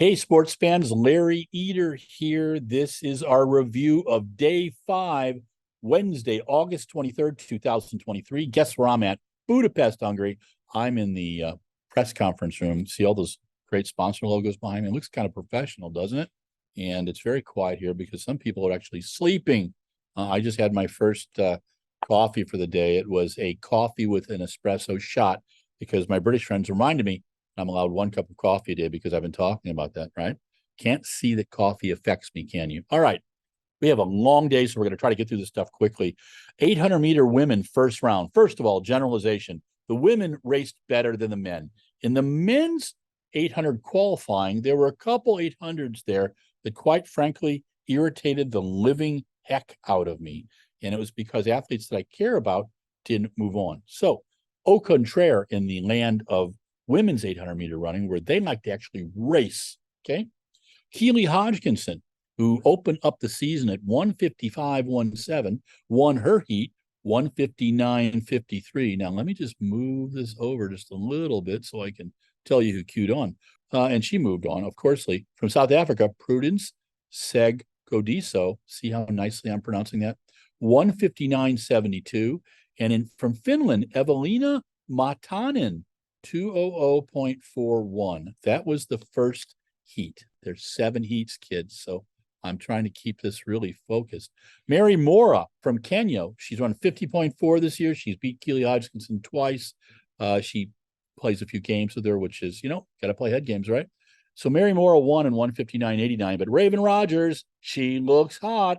Hey, sports fans, Larry Eater here. This is our review of day 5, Wednesday, August 23rd, 2023. Guess where I'm at? Budapest, Hungary. I'm in the press conference room. See all those great sponsor logos behind me? It looks kind of professional, doesn't it? And it's very quiet here because some people are actually sleeping. I just had my first coffee for the day. It was a coffee with an espresso shot because my British friends reminded me I'm allowed 1 cup of coffee a day because I've been talking about that, right? Can't see that coffee affects me, can you? All right. We have a long day, so we're going to try to get through this stuff quickly. 800-meter women first round. First of all, generalization. The women raced better than the men. In the men's 800 qualifying, there were a couple 800s there that, quite frankly, irritated the living heck out of me. And it was because athletes that I care about didn't move on. So, au contraire, in the land of women's 800-meter running, where they like to actually race, okay? Keely Hodgkinson, who opened up the season at 155.17, won her heat 159.53. Now, let me just move this over just a little bit so I can tell you who queued on. And she moved on, of course, from South Africa, Prudence Segodiso. See how nicely I'm pronouncing that? 159.72. And from Finland, Evelina Matanen, 200.41. That was the first heat. There's 7 heats, kids, so I'm trying to keep this really focused. Mary Mora from Kenya, she's run 50.4 this year. She's beat Keely Hodgkinson twice. She plays a few games with her, which is, got to play head games, right? So Mary Mora won in 159.89, but Raven Rogers, she looks hot,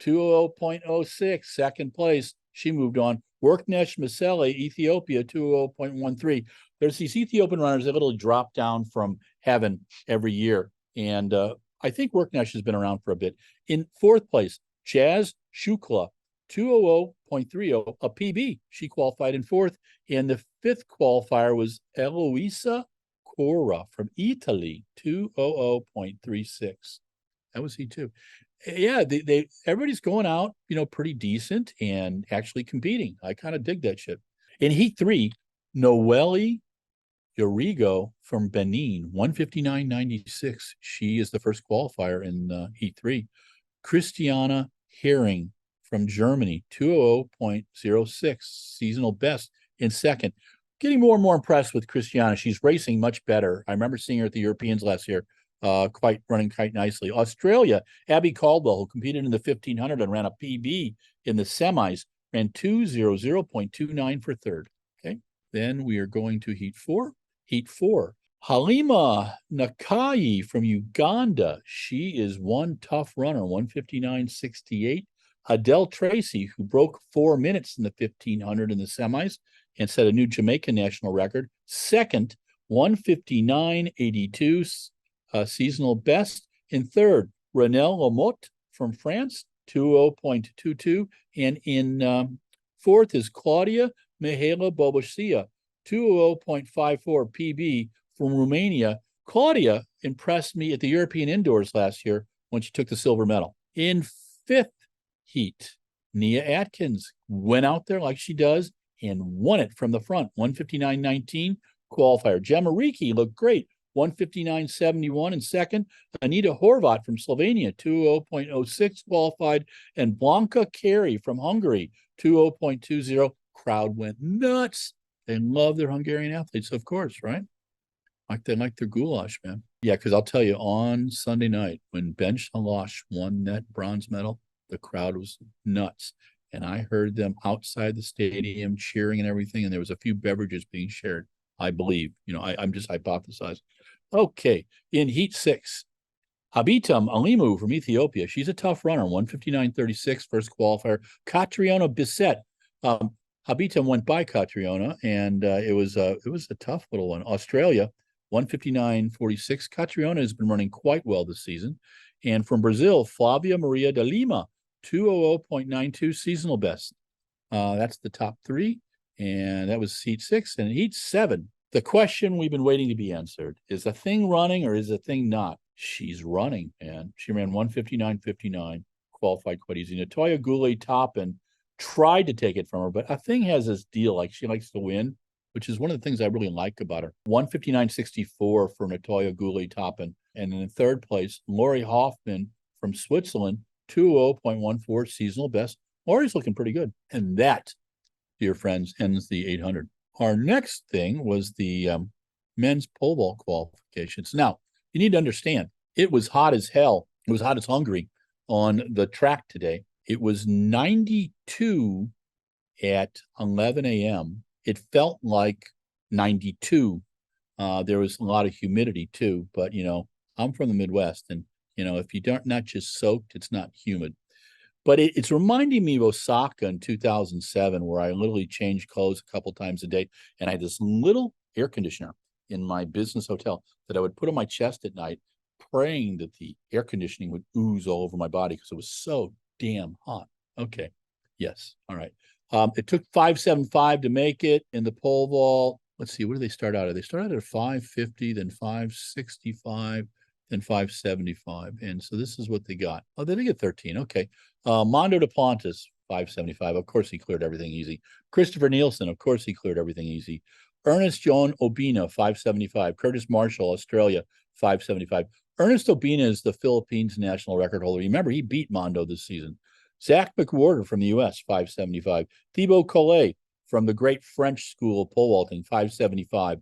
200.06, second place. She moved on. Worknesh Masele, Ethiopia, 200.13. There's these Ethiopian runners that literally drop down from heaven every year. And I think Worknesh has been around for a bit. In 4th place, Jazz Shukla, 200.30, a PB. She qualified in 4th. And the 5th qualifier was Eloisa Cora from Italy, 200.36. That was he too. Yeah, everybody's going out, pretty decent and actually competing. I kind of dig that shit. In Heat 3, Noelle Yorigo from Benin, 159.96. She is the first qualifier in Heat 3. Christiana Herring from Germany, 200.06, seasonal best in 2nd. Getting more and more impressed with Christiana. She's racing much better. I remember seeing her at the Europeans last year. Running quite nicely. Australia, Abby Caldwell, who competed in the 1500 and ran a PB in the semis, ran 200.29 for 3rd. Okay. Then we are going to Heat 4. Heat 4. Halima Nakai from Uganda. She is one tough runner, 159.68. Adele Tracy, who broke 4 minutes in the 1500 in the semis and set a new Jamaican national record. 2nd, 159.82. Seasonal best. In 3rd, Renelle Lamotte from France, 200.22. And in 4th is Claudia Mihaela Bobosia, 200.54 PB from Romania. Claudia impressed me at the European Indoors last year when she took the silver medal. In 5th heat, Nia Atkins went out there like she does and won it from the front, 159.19 qualifier. Gemma Riki looked great, 159.71 in 2nd. Anita Horvat from Slovenia, 200.06 qualified. And Blanca Kerr from Hungary, 200.20. Crowd went nuts. They love their Hungarian athletes, of course, right? They like their goulash, man. Yeah, because I'll tell you, on Sunday night, when Ben Shalash won that bronze medal, the crowd was nuts. And I heard them outside the stadium cheering and everything, and there was a few beverages being shared, I believe. I'm just hypothesizing. Okay, in Heat 6, Habitam Alimu from Ethiopia. She's a tough runner, 159.36, first qualifier. Catriona Bissett. Habitam went by Catriona, and it was a tough little one. Australia, 159.46. Catriona has been running quite well this season. And from Brazil, Flavia Maria de Lima, 200.92, seasonal best. That's the top 3. And that was Heat 6. And Heat 7, the question we've been waiting to be answered, is the thing running or is the thing not? She's running, man. She ran 159.59, qualified quite easy. Natoya Goulet-Toppin tried to take it from her, but a thing has this deal, like she likes to win, which is one of the things I really like about her. 159.64 for Natoya Goulet-Toppin. And in third place, Lori Hoffman from Switzerland, 2:0.14 seasonal best. Lori's looking pretty good. And that, dear friends, ends the 800. Our next thing was the men's pole vault qualifications. Now, you need to understand, it was hot as hell. It was hot as Hungary on the track today. It was 92 at 11 a.m. It felt like 92. There was a lot of humidity too, but I'm from the Midwest, and if you don't not just soaked, it's not humid. But it's reminding me of Osaka in 2007, where I literally changed clothes a couple times a day, and I had this little air conditioner in my business hotel that I would put on my chest at night, praying that the air conditioning would ooze all over my body because it was so damn hot. Okay. Yes. All right. It took 5:75 to make it in the pole vault. Let's see, what do they start out at? They start out at 5:50, then 5:65, then 5:75. And so this is what they got. Oh, they did get 13. Okay. Mondo Duplantis, 5:75. Of course, he cleared everything easy. Christopher Nielsen, of course, he cleared everything easy. Ernest John Obina, 5:75. Curtis Marshall, Australia, 5:75. Ernest Obina is the Philippines national record holder. Remember, he beat Mondo this season. Zach McWhorter from the U.S., 5:75. Thibaut Collet from the great French school of pole vaulting, 5:75.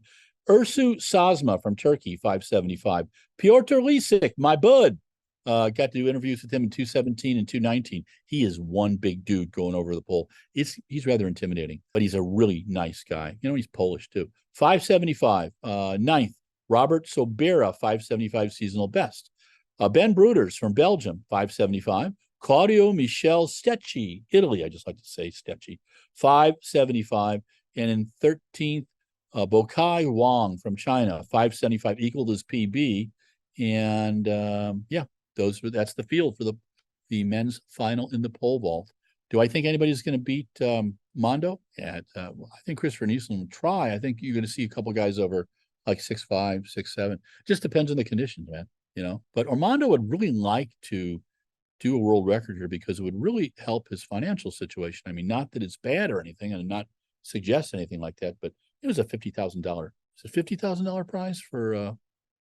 Ursu Sazma from Turkey, 5:75. Piotr Lisik, my bud. Got to do interviews with him in 2:17 and 2:19. He is one big dude going over the pole. He's rather intimidating, but he's a really nice guy. He's Polish too. 5:75. Ninth, Robert Sobera, 5:75 seasonal best. Ben Bruders from Belgium, 5:75. Claudio Michel Stecchi, Italy. I just like to say Stecchi, 5:75. And in 13th, Bokai Wang from China, 5:75, equaled his PB. And that's the field for the men's final in the pole vault. Do I think anybody's going to beat Mondo? Yeah, I think Christopher Nielsen will try. I think you're going to see a couple guys over like 6'5", 6'7". Just depends on the conditions, man. But Armando would really like to do a world record here because it would really help his financial situation. I mean, not that it's bad or anything, and not suggest anything like that, but it was a $50,000. It's a $50,000 prize for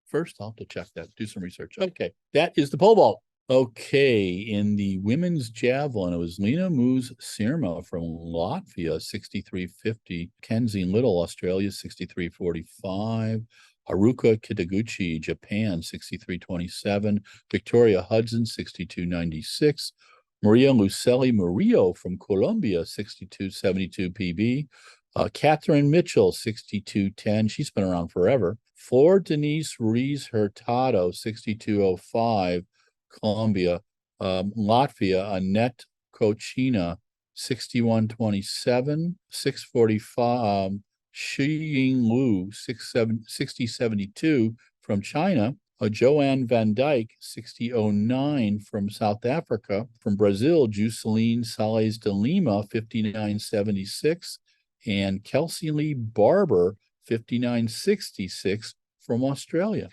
first. I'll have to check that, do some research. Okay, that is the pole vault. Okay, in the women's javelin, it was Lena Moos Sirma from Latvia, 63.50. Kenzie Little, Australia, 63.45. Haruka Kitaguchi, Japan, 63.27. Victoria Hudson, 62.96. Maria Lucelli Murillo from Colombia, 62.72 PB. Catherine Mitchell, 62.10. She's been around forever. Flor Denise Ruiz Hurtado, 62.05. Colombia. Latvia, Annette Kochina, 61.27. 6:45. Xiying Lu, 60.72 from China. Joanne Van Dyke, 60.09 from South Africa. From Brazil, Jusceline Sales de Lima, 59.76. And Kelsey Lee Barber, 59.66 from Australia.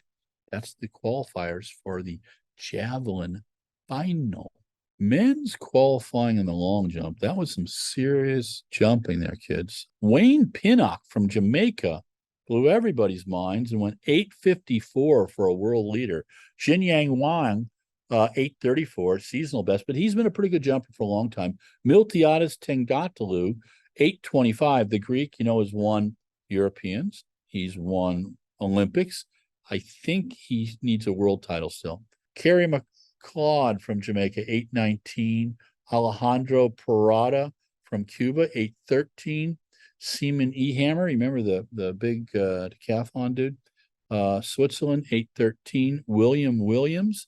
That's the qualifiers for the javelin final. Men's qualifying in the long jump. That was some serious jumping there, kids. Wayne Pinnock from Jamaica blew everybody's minds and went 8:54 for a world leader. Jinyang Wang, 8:34, seasonal best, but he's been a pretty good jumper for a long time. Miltiadis Tengatalu, 8:25. The Greek, has won Europeans. He's won Olympics. I think he needs a world title still. Kerry McLeod from Jamaica, 8:19. Alejandro Parada from Cuba, 8:13. Seaman Ehammer, remember the big decathlon dude? Switzerland, 8:13. William Williams,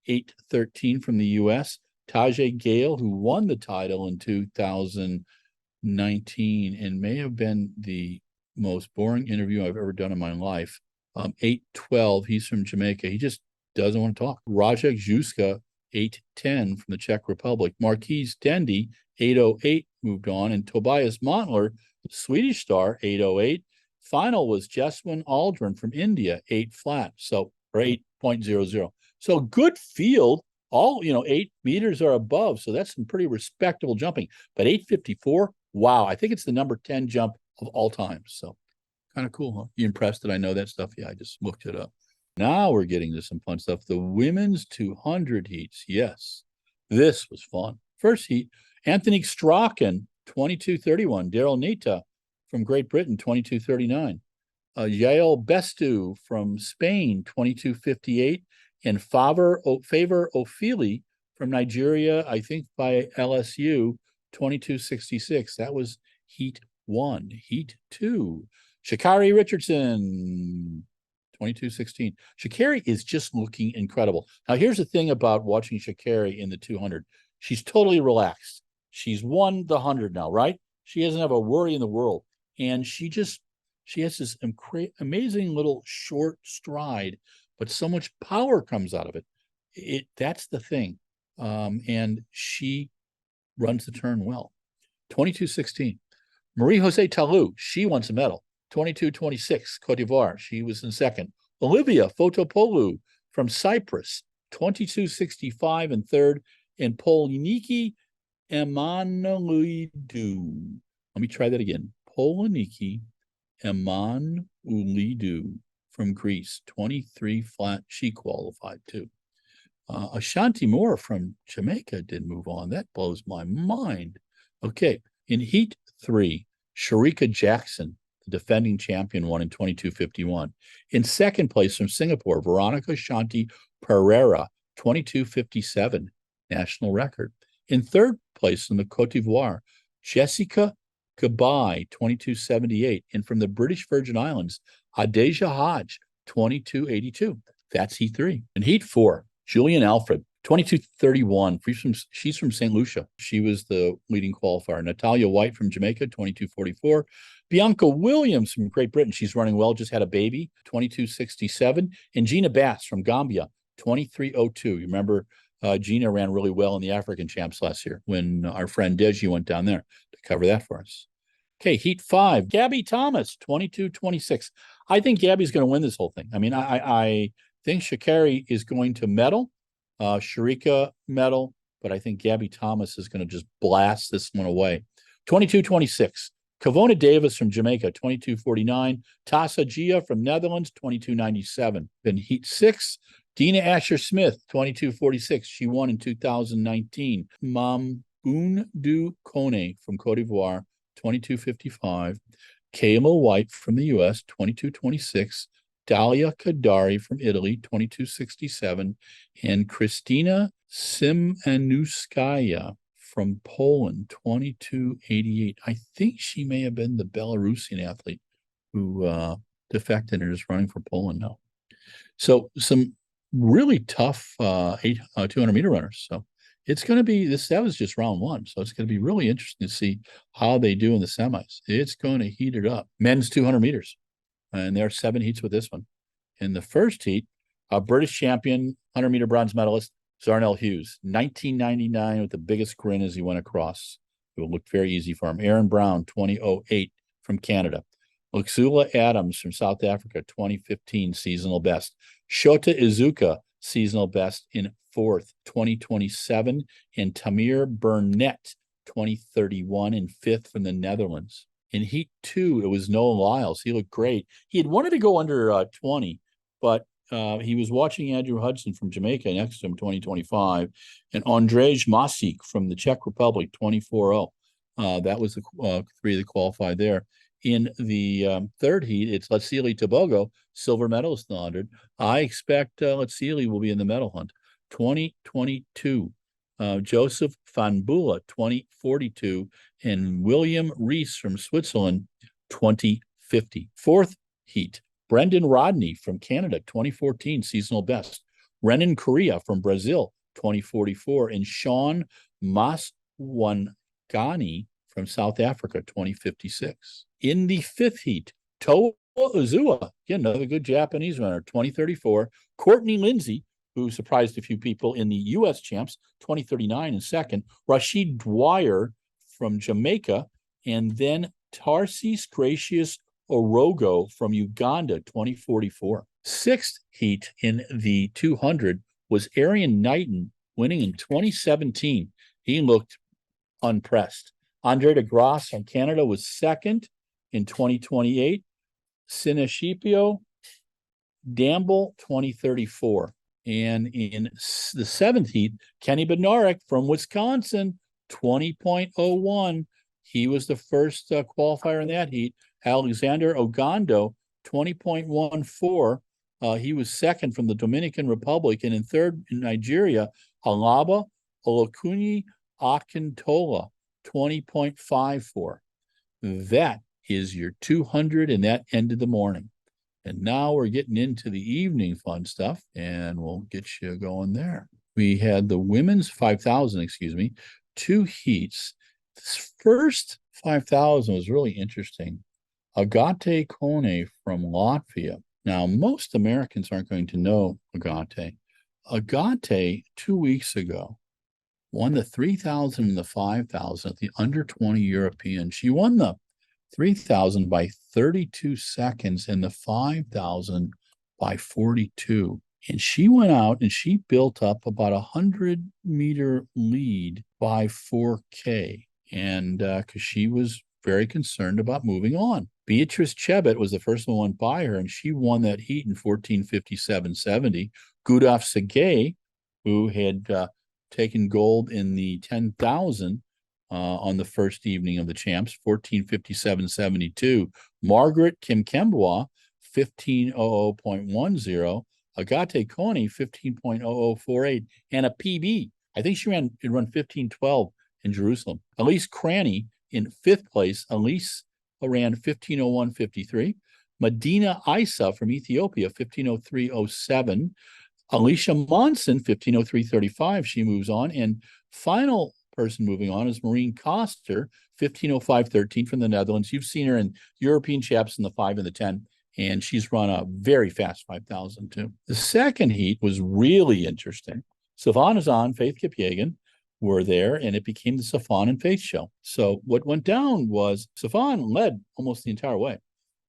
8:13 from the U.S. Tajay Gale, who won the title in 2019 and may have been the most boring interview I've ever done in my life. 8:12. He's from Jamaica. He just doesn't want to talk. Rajek Juska, 8:10 from the Czech Republic. Marquise Dendy, 8:08, moved on. And Tobias Montler, Swedish star, 8:08. Final was Jeswin Aldrin from India, 8 flat, or 8.00. So good field. All, 8 meters or above. So that's some pretty respectable jumping. But 8:54, wow. I think it's the number 10 jump of all time. So kind of cool, huh? You impressed that I know that stuff? Yeah, I just looked it up. Now we're getting to some fun stuff. The women's 200 heats. Yes, this was fun. First heat, Anthony Strachan, 22:31. Daryl Nita from Great Britain, 22:39. Yael Bestu from Spain, 22:58. And Favor Ofili from Nigeria, I think by LSU, 22:66. That was heat 1. Heat 2, Sha'Carri Richardson, 22:16. Sha'Carri is just looking incredible. Now, here's the thing about watching Sha'Carri in the 200. She's totally relaxed. She's won the 100 now, right? She doesn't have a worry in the world. And she has this amazing little short stride, but so much power comes out of it. That's the thing. And she runs the turn well. 22:16. Marie-José Talou, she wants a medal. 22:26, Cote d'Ivoire. She was in second. Olivia Fotopoulou from Cyprus, 22:65 in third. And Poloniki Emanuelidou. Let me try that again. Poloniki Emanuelidou from Greece, 23 flat. She qualified too. Ashanti Moore from Jamaica did move on. That blows my mind. Okay, in heat 3, Sharika Jackson, the defending champion, won in 22:51. In second place from Singapore, Veronica Shanti Pereira, 22:57, national record. In third place from the Cote d'Ivoire, Jessica Gabai, 22:78. And from the British Virgin Islands, Adeja Hodge, 22:82. That's heat 3. In heat 4, Julian Alfred, 22:31. She's from St. Lucia. She was the leading qualifier. Natalia White from Jamaica, 22:44. Bianca Williams from Great Britain. She's running well, just had a baby, 22:67. And Gina Bass from Gambia, 23:02. You remember Gina ran really well in the African champs last year when our friend Deji went down there to cover that for us. Okay, heat 5, Gabby Thomas, 22:26. I think Gabby's going to win this whole thing. I mean, I think Sha'Carri is going to medal, Sharika medal, but I think Gabby Thomas is going to just blast this one away. 22:26. Kavona Davis from Jamaica, 22:49. Tassa Gia from Netherlands, 22:97. Then heat 6, Dina Asher Smith, 22:46. She won in 2019. Mamboundou Kone from Cote d'Ivoire, 22:55. Kayla White from the US, 22:26. Dalia Kadari from Italy, 22:67. And Kristina Simanuskaya from Poland, 22:88. I think she may have been the Belarusian athlete who defected and is running for Poland now. So some really tough 200-meter runners. So it's going to be this. That was just round 1. So it's going to be really interesting to see how they do in the semis. It's going to heat it up. Men's 200 meters. And there are 7 heats with this one. In the first heat, a British champion, 100-meter bronze medalist, Zarnell Hughes, 1999, with the biggest grin as he went across. It will look very easy for him. Aaron Brown, 20:08 from Canada. Luxula Adams from South Africa, 2015 seasonal best. Shota Izuka, seasonal best in 4th, 2027. And Tamir Burnett, 2031 in 5th from the Netherlands. In heat 2, it was Noah Lyles. He looked great. He had wanted to go under 20, but he was watching Andrew Hudson from Jamaica next to him, 2025, and Andrzej Masik from the Czech Republic, 24:0. That was the 3 that qualified there. In the third heat, it's Latsili Tobogo, silver medalist in the 100. I expect Latsili will be in the medal hunt. 2022. Joseph Van Bula, 2042, and William Rees from Switzerland, 2050. Fourth heat, Brendan Rodney from Canada, 2014, seasonal best. Renan Correa from Brazil, 2044, and Sean Maswangani from South Africa, 2056. In the fifth heat, Toa Uzua, again, another good Japanese runner, 2034. Courtney Lindsay, who surprised a few people in the U.S. champs, 2039 in second. Rashid Dwyer from Jamaica, and then Tarsis Gracious Orogo from Uganda, 2044. Sixth heat in the 200 was Arian Knighton, winning in 2017. He looked unpressed. Andre de Grasse from Canada was second in 2028. Sinashipio Damble 2034. And in the seventh heat, Kenny Bednarek from Wisconsin, 20.01. He was the first qualifier in that heat. Alexander Ogando, 20.14. He was second from the Dominican Republic. And in third in Nigeria, Alaba Olokuni Akintola, 20.54. That is your 200, and that ended the morning. And now we're getting into the evening fun stuff, and we'll get you going there. We had the women's 5,000, two heats. This first 5,000 was really interesting. Agate Kone from Latvia. Now, most Americans aren't going to know Agate. Agate, 2 weeks ago, won the 3,000 and the 5,000 at the under-20 European. She won the 3,000 by 32 seconds and the 5,000 by 42. And she went out and she built up about a 100-meter lead by 4K. And because she was very concerned about moving on. Beatrice Chebet was the first one by her, and she won that heat in 14:57.70. Gudaf Segay, who had taken gold in the 10,000 on the first evening of the champs, 14:57.72. Margaret Kimkembwa, 15:00.10. Agate Kone, 15:00.48, and a PB. I think she run 15:12 in Jerusalem. Elise Cranny in fifth place. Elise ran 15:01.53. Medina Isa from Ethiopia, 15:03.07. Alicia Monson, 15:03.35. She moves on. And final person moving on is Maureen Koster, 15:05.13 from the Netherlands. You've seen her in European chaps in the 5 and the 10, and she's run a very fast 5,000 too. The second heat was really interesting. Sylvain Azan, Faith Kipyegon were there, and it became the Safan and Faith show. So what went down was Safan led almost the entire way,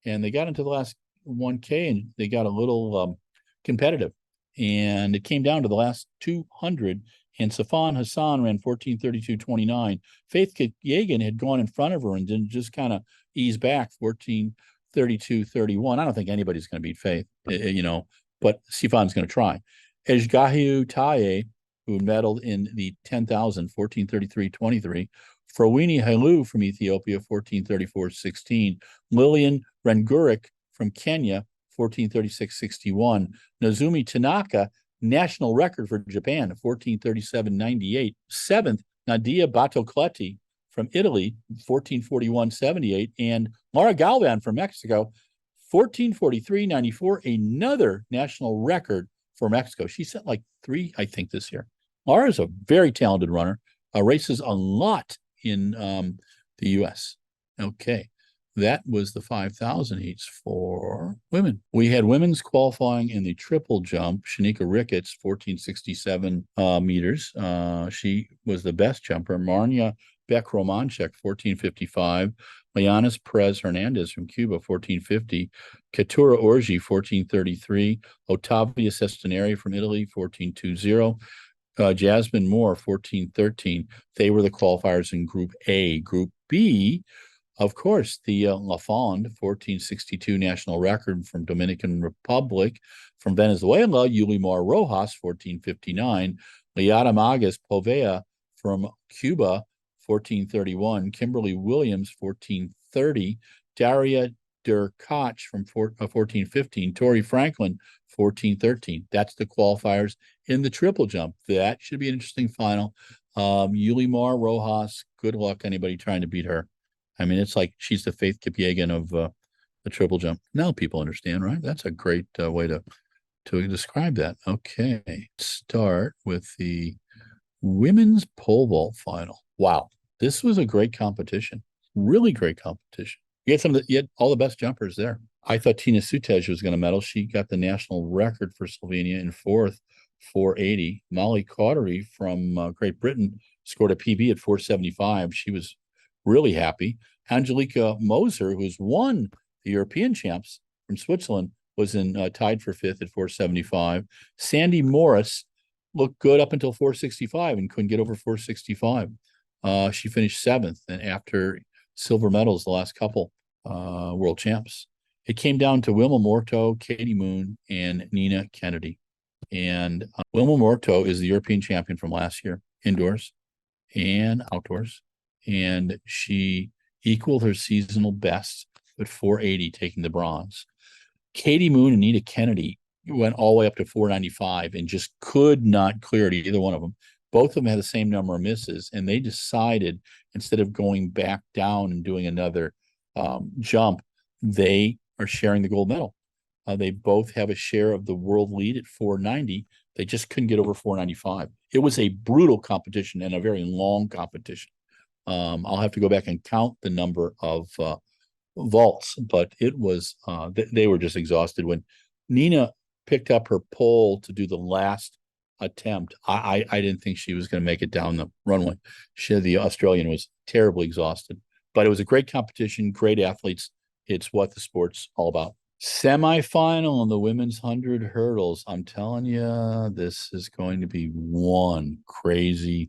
and they got into the last 1K, and they got a little competitive, and it came down to the last 200, and Safan Hassan ran 14:32.29. Faith Kipyegon had gone in front of her and didn't just kind of ease back, 14:32.31. I don't think anybody's going to beat Faith, but Sifan's going to try. Ejgahiu Taye, who medaled in the 10,000, 14:33.23. Frowini Hailu from Ethiopia, 14:34.16. Lillian Rengurik from Kenya, 14:36.61. Nozumi Tanaka, national record for Japan, 14:37.98. Seventh, Nadia Batocletti from Italy, 14:41.78. And Laura Galvan from Mexico, 14:43.94, another national record for Mexico. She set like 3, I think, this year. Laura is a very talented runner, races a lot in the U.S. Okay, that was the 5,000 heats for women. We had women's qualifying in the triple jump. Shanika Ricketts, 14:67 meters. She was the best jumper. Marnia Beck-Romanchek, 14:55. Leonis Perez Hernandez from Cuba, 14:50. Katura Orji, 14:33. Ottavia Sestineri from Italy, 14:20. Jasmine Moore, 14:13. They were the qualifiers in Group A. Group B, of course, the Lafond, 14:62 national record from Dominican Republic. From Venezuela, Yulimar Rojas, 14:59. Liada Magas Povea from Cuba, 14:31. Kimberly Williams, 14:30. Daria Derkach from 14:15. Tori Franklin, 14:13. That's the qualifiers in the triple jump. That should be an interesting final. Yulimar Rojas, good luck anybody trying to beat her. I mean, it's like she's the Faith Kipyegon of the triple jump. Now people understand, right? That's a great way to describe that. Okay, start with the women's pole vault final. Wow, this was a great competition. Really great competition. You had all the best jumpers there. I thought Tina Sutej was going to medal. She got the national record for Slovenia in fourth, 480. Molly Cautery from Great Britain scored a PB at 475. She was really happy. Angelika Moser, who's won the European champs from Switzerland, was tied for fifth at 475. Sandy Morris looked good up until 465 and couldn't get over 465. She finished seventh, and after silver medals the last couple world champs. It came down to Wilma Murto, Katie Moon, and Nina Kennedy. And Wilma Murto is the European champion from last year, indoors and outdoors. And she equaled her seasonal best with 480, taking the bronze. Katie Moon and Nina Kennedy went all the way up to 495 and just could not clear it, either one of them. Both of them had the same number of misses, and they decided, instead of going back down and doing another jump, they are sharing the gold medal. They both have a share of the world lead at 490. They just couldn't get over 495. It was a brutal competition and a very long competition. I'll have to go back and count the number of vaults, but it was they were just exhausted. When Nina picked up her pole to do the last attempt, I didn't think she was going to make it down the runway. The Australian was terribly exhausted, but it was a great competition, great athletes. It's what the sport's all about. Semi-final in the women's 100 hurdles. I'm telling you, this is going to be one crazy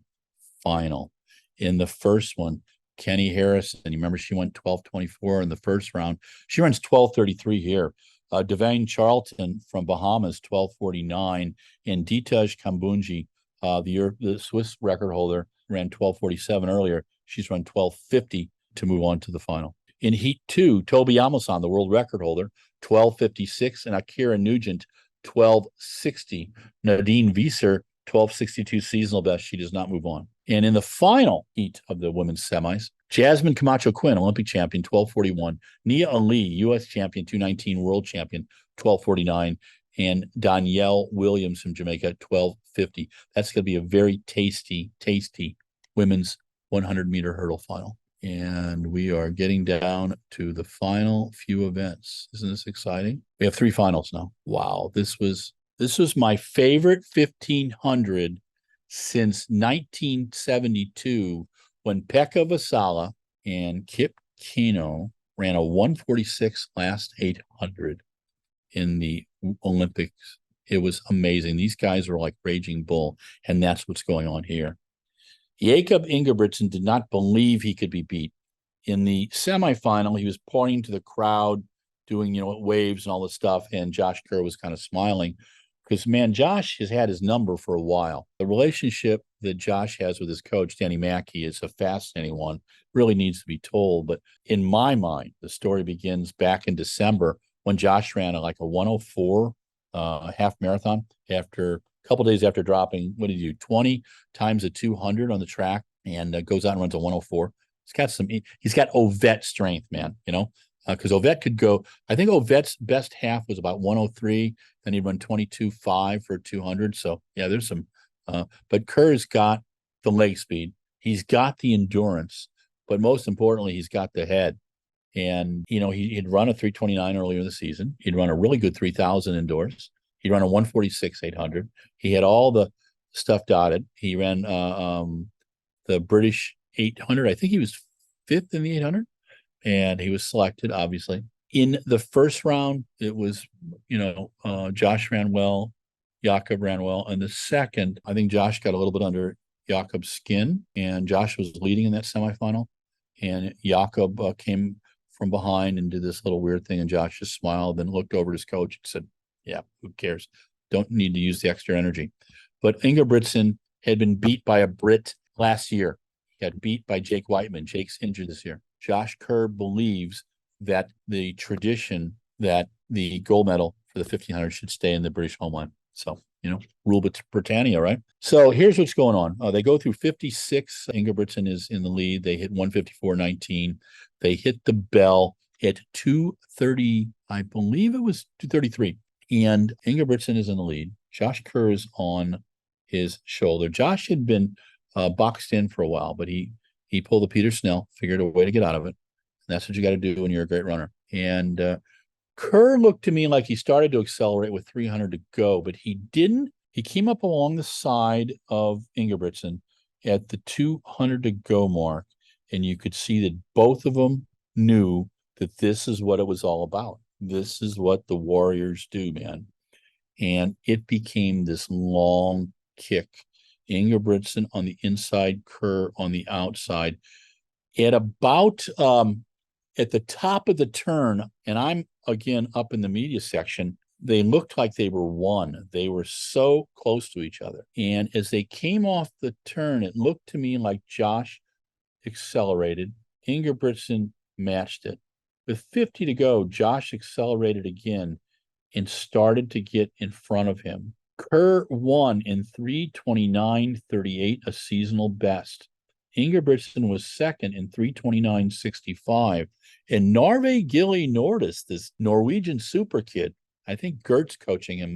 final. In the first one, Kenny Harrison, you remember she went 12:24 in the first round. She runs 12:33 here. Devane Charlton from Bahamas, 12:49, and Ditej Kambunji, the Swiss record holder, ran 12:47 earlier. She's run 12:50 to move on to the final. In Heat 2, Toby Amelson, the world record holder, 12:56, and Akira Nugent, 12:60. Nadine Visser, 12:62 seasonal best. She does not move on. And in the final heat of the women's semis, Jasmine Camacho Quinn, Olympic champion, 12:41. Nia Ali, U.S. champion, 219, world champion, 12:49. And Danielle Williams from Jamaica, 12:50. That's going to be a very tasty women's 100-meter hurdle final. And we are getting down to the final few events. Isn't this exciting? We have 3 finals now. Wow, this was my favorite 1500 since 1972, when Pekka Vasala and Kip Keino ran a 146 last 800 in the Olympics. It was amazing. These guys were like raging bull, and that's what's going on here. Jakob Ingebrigtsen did not believe he could be beat. In the semifinal, he was pointing to the crowd, doing, waves and all this stuff, and Josh Kerr was kind of smiling because, man, Josh has had his number for a while. The relationship that Josh has with his coach, Danny Mackey, is a fascinating one. Really needs to be told. But in my mind, the story begins back in December when Josh ran a 104 half marathon after couple days after dropping, 20 times a 200 on the track, and goes out and runs a 104. He's got Ovett strength, man, because Ovett could go, I think Ovett's best half was about 103, then he'd run 22.5 for 200. So yeah, there's some, but Kerr's got the leg speed. He's got the endurance, but most importantly, he's got the head. And, he'd run a 329 earlier in the season. He'd run a really good 3000 indoors. He ran a 146 800. He had all the stuff dotted. He ran the British 800. I think he was 5th in the 800, and he was selected, obviously. In the first round, it was, Josh ran well, Jakob ran well. And the second, I think Josh got a little bit under Jakob's skin, and Josh was leading in that semifinal. And Jakob came from behind and did this little weird thing, and Josh just smiled, then looked over at his coach and said, yeah, who cares? Don't need to use the extra energy. But Ingebrigtsen had been beat by a Brit last year. He got beat by Jake Whiteman. Jake's injured this year. Josh Kerr believes that the tradition that the gold medal for the 1500 should stay in the British homeland. So, rule Britannia, right? So here's what's going on. They go through 56. Ingebrigtsen is in the lead. They hit 154.19. They hit the bell at 2:30. I believe it was 2:33. And Ingebrigtsen is in the lead. Josh Kerr is on his shoulder. Josh had been boxed in for a while, but he pulled the Peter Snell, figured a way to get out of it. And that's what you got to do when you're a great runner. And Kerr looked to me like he started to accelerate with 300 to go, but he didn't. He came up along the side of Ingebrigtsen at the 200 to go mark, and you could see that both of them knew that this is what it was all about. This is what the Warriors do, man. And it became this long kick. Ingebrigtsen on the inside, Kerr on the outside. At about at the top of the turn, and I'm again up in the media section, they looked like they were one. They were so close to each other. And as they came off the turn, it looked to me like Josh accelerated. Ingebrigtsen matched it. With 50 to go, Josh accelerated again and started to get in front of him. Kerr won in 3:29.38, a seasonal best. Ingebrigtsen was second in 3:29.65. And Narve Gilje Nordas, this Norwegian super kid, I think Gert's coaching him,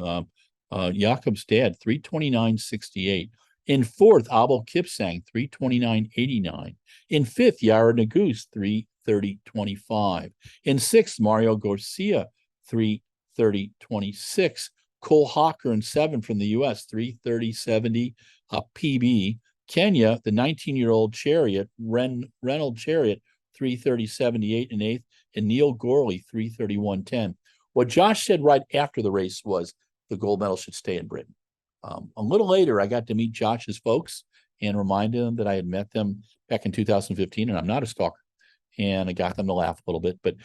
Jakob's dad, 3:29.68. In fourth, Abel Kipsang, 3:29.89. In fifth, Yara Nagus, 3:30.25. In sixth, Mario Garcia, 3:30.26. Cole Hawker in seventh from the U.S., 3:30.70, PB. Kenya, the 19-year-old Chariot, Reynold Chariot, 3:30.78 in eighth, and Neil Gorley, 3:31.10. What Josh said right after the race was the gold medal should stay in Britain. A little later, I got to meet Josh's folks and reminded them that I had met them back in 2015, and I'm not a stalker. And I got them to laugh a little bit. But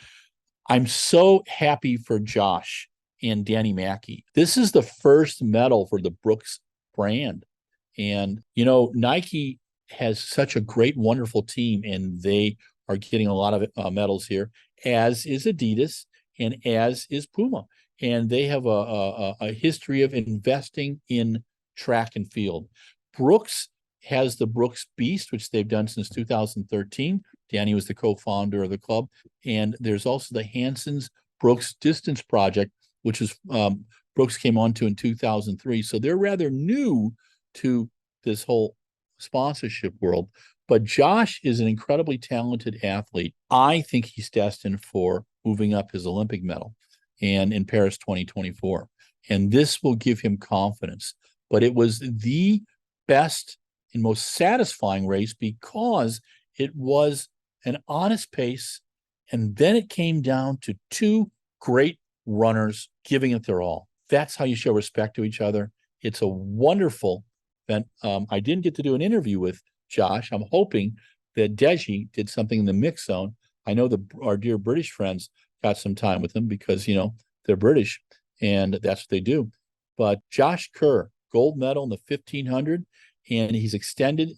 I'm so happy for Josh and Danny Mackey. This is the first medal for the Brooks brand. And, you know, Nike has such a great, wonderful team, and they are getting a lot of medals here, as is Adidas and as is Puma. And they have a history of investing in track and field. Brooks has the Brooks Beast, which they've done since 2013. Danny was the co-founder of the club. And there's also the Hanson's Brooks Distance Project, which is Brooks came on to in 2003. So they're rather new to this whole sponsorship world. But Josh is an incredibly talented athlete. I think he's destined for moving up his Olympic medal and in Paris 2024. And this will give him confidence. But it was the best and most satisfying race because it was an honest pace. And then it came down to two great runners giving it their all. That's how you show respect to each other. It's a wonderful event. I didn't get to do an interview with Josh. I'm hoping that Deji did something in the mix zone. I know our dear British friends got some time with him because, you know, they're British and that's what they do. But Josh Kerr, gold medal in the 1500, and he's extended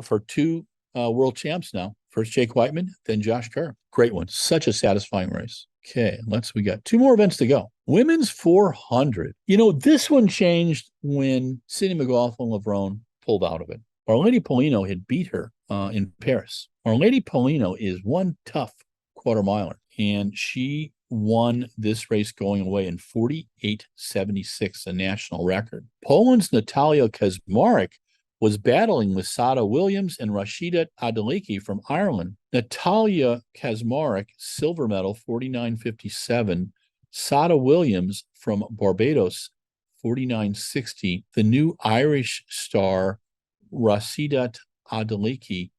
for two world champs now. First Jake Whiteman, then Josh Kerr. Great one. Such a satisfying race. Okay, we got two more events to go. Women's 400. You know, this one changed when Sydney McLaughlin-Levrone pulled out of it. Our Lady Polino had beat her in Paris. Our Lady Polino is one tough quarter miler, and she won this race going away in 48.76, a national record. Poland's Natalia Kaczmarek was battling with Sada Williams and Rashida Adeliki from Ireland. Natalia Kaczmarek, silver medal, 49.57. Sada Williams from Barbados, 49.60. The new Irish star, Rashida Adeliki,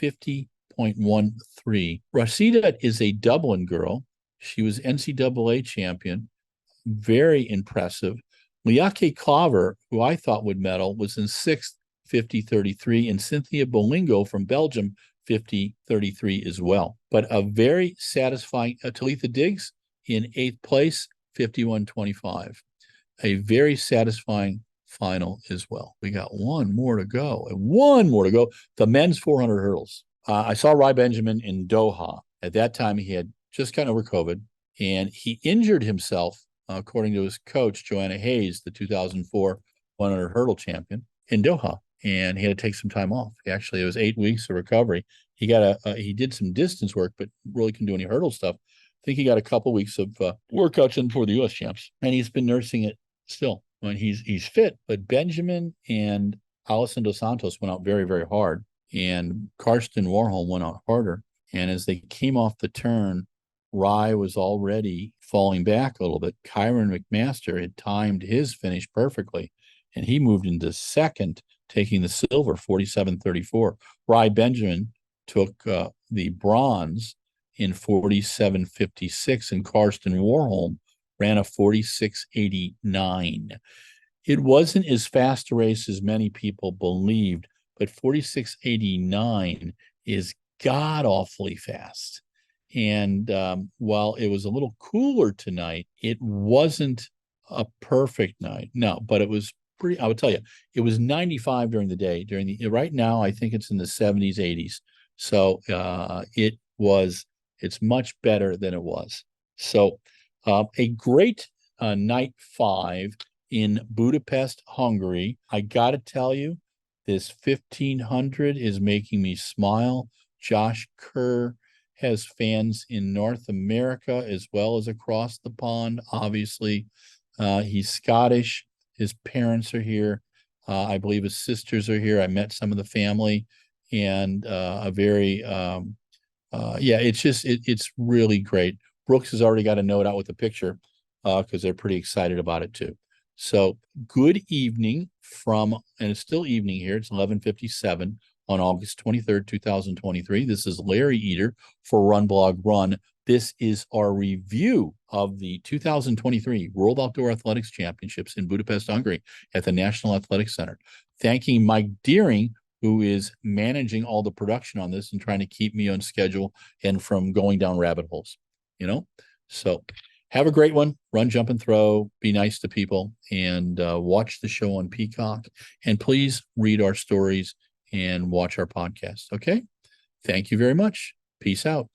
50.13. Rashida is a Dublin girl. She was NCAA champion. Very impressive. Liake Klaver, who I thought would medal, was in sixth, 50.33, and Cynthia Bolingo from Belgium, 50.33 as well. But a very satisfying Talitha Diggs in eighth place, 51.25. A very satisfying final as well. We got one more to go. The men's 400 hurdles. I saw Rai Benjamin in Doha. At that time, he had just gotten over COVID, and he injured himself, according to his coach, Joanna Hayes, the 2004 100 hurdle champion, in Doha. And he had to take some time off. Actually, it was 8 weeks of recovery. He did some distance work, but really couldn't do any hurdle stuff. I think he got a couple weeks of workouts in for the U.S. champs, and he's been nursing it still. I mean, he's fit, but Benjamin and Alison Dos Santos went out very, very hard, and Karsten Warholm went out harder. And as they came off the turn, Rai was already falling back a little bit. Kyron McMaster had timed his finish perfectly, and he moved into second, taking the silver, 47.34. Rai Benjamin took the bronze in 47.56, and Karsten Warholm ran a 46.89. It wasn't as fast a race as many people believed, but 46.89 is god-awfully fast. And while it was a little cooler tonight, it wasn't a perfect night. No, but it was pretty, I would tell you, it was 95 during the day. Right now, I think it's in the 70s, 80s. So it's much better than it was. So a great night 5 in Budapest, Hungary. I got to tell you, this 1500 is making me smile. Josh Kerr has fans in North America as well as across the pond. Obviously, he's Scottish. His parents are here. I believe his sisters are here. I met some of the family, and it's really great. Brooks has already got a note out with a picture because they're pretty excited about it too. So good evening and it's still evening here. It's 11:57 on August 23rd, 2023. This is Larry Eater for RunBlogRun. This is our review of the 2023 World Outdoor Athletics Championships in Budapest, Hungary at the National Athletic Center. Thanking Mike Deering, who is managing all the production on this and trying to keep me on schedule and from going down rabbit holes, So have a great one. Run, jump, and throw. Be nice to people, and watch the show on Peacock. And please read our stories and watch our podcast. Okay? Thank you very much. Peace out.